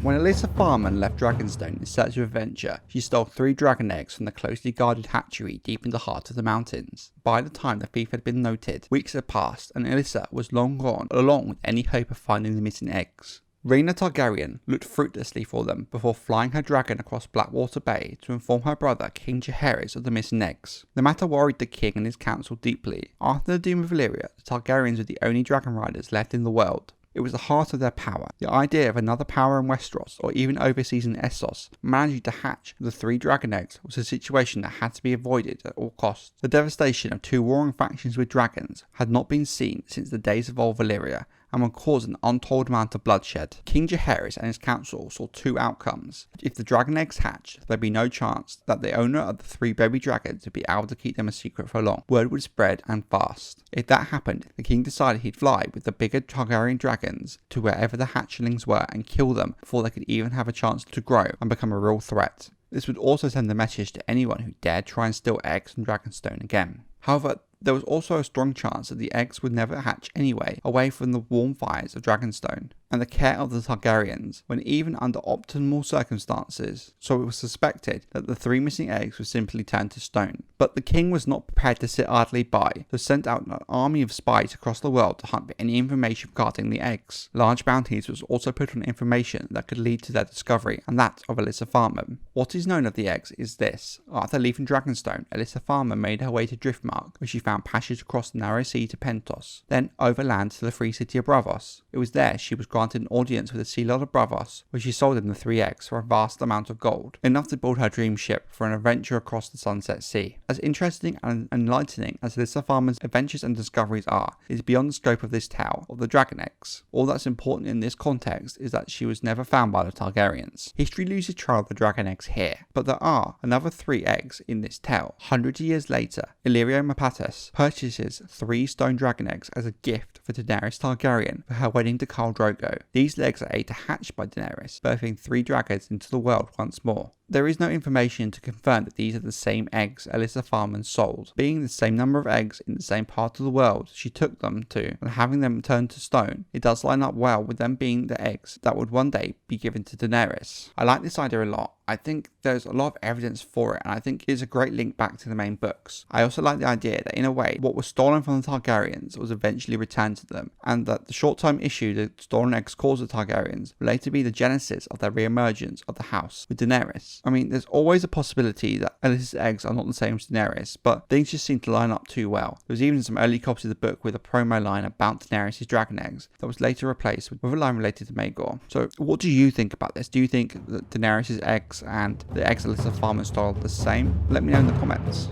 When Alyssa Farman left Dragonstone in search of adventure, she stole 3 dragon eggs from the closely guarded hatchery deep in the heart of the mountains. By the time the thief had been noted, weeks had passed and Alyssa was long gone, along with any hope of finding the missing eggs. Rhaena Targaryen looked fruitlessly for them before flying her dragon across Blackwater Bay to inform her brother King Jaehaerys of the missing eggs. The matter worried the king and his council deeply. After the doom of Valyria, the Targaryens were the only dragon riders left in the world. It was the heart of their power. The idea of another power in Westeros, or even overseas in Essos, managing to hatch the 3 dragon eggs was a situation that had to be avoided at all costs. The devastation of 2 warring factions with dragons had not been seen since the days of old Valyria, and would cause an untold amount of bloodshed. King Jaehaerys and his council saw 2 outcomes. If the dragon eggs hatched, there'd be no chance that the owner of the 3 baby dragons would be able to keep them a secret for long. Word would spread and fast. If that happened, the king decided he'd fly with the bigger Targaryen dragons to wherever the hatchlings were and kill them before they could even have a chance to grow and become a real threat. This would also send a message to anyone who dared try and steal eggs from Dragonstone again. However, there was also a strong chance that the eggs would never hatch anyway, away from the warm fires of Dragonstone and the care of the Targaryens, when even under optimal circumstances, so it was suspected that the 3 missing eggs would simply turn to stone. But the king was not prepared to sit idly by, so sent out an army of spies across the world to hunt for any information regarding the eggs. Large bounties was also put on information that could lead to their discovery, and that of Alyssa Farman. What is known of the eggs is this: after leaving Dragonstone, Alyssa Farman made her way to Driftmark, where she found passage across the narrow sea to Pentos, then overland to the free city of Braavos. It was there she was granted an audience with the Sea Lord of Braavos, where she sold him the 3 eggs for a vast amount of gold, enough to build her dream ship for an adventure across the Sunset Sea. As interesting and enlightening as Alyssa Farman's adventures and discoveries are, it is beyond the scope of this tale of the dragon eggs. All that's important in this context is that she was never found by the Targaryens. History loses trail of the dragon eggs here, but there are another 3 eggs in this tale. 100 years later, Illyrio Mopatis purchases 3 stone dragon eggs as a gift for Daenerys Targaryen for her wedding to Khal Drogo. These eggs are able to hatch by Daenerys, birthing 3 dragons into the world once more. There is no information to confirm that these are the same eggs Alyssa Farman sold. Being the same number of eggs in the same part of the world she took them to, and having them turned to stone, it does line up well with them being the eggs that would one day be given to Daenerys. I like this idea a lot. I think there's a lot of evidence for it, and I think it's a great link back to the main books. I also like the idea that in a way, what was stolen from the Targaryens was eventually returned to them, and that the short-term issue the stolen eggs caused the Targaryens will later be the genesis of their re-emergence of the house with Daenerys. I mean, there's always a possibility that Alyssa's eggs are not the same as Daenerys, but things just seem to line up too well. There was even some early copies of the book with a promo line about Daenerys' dragon eggs that was later replaced with a line related to Maegor. So what do you think about this? Do you think that Daenerys' eggs and the eggs Alyssa Farman stole are the same? Let me know in the comments.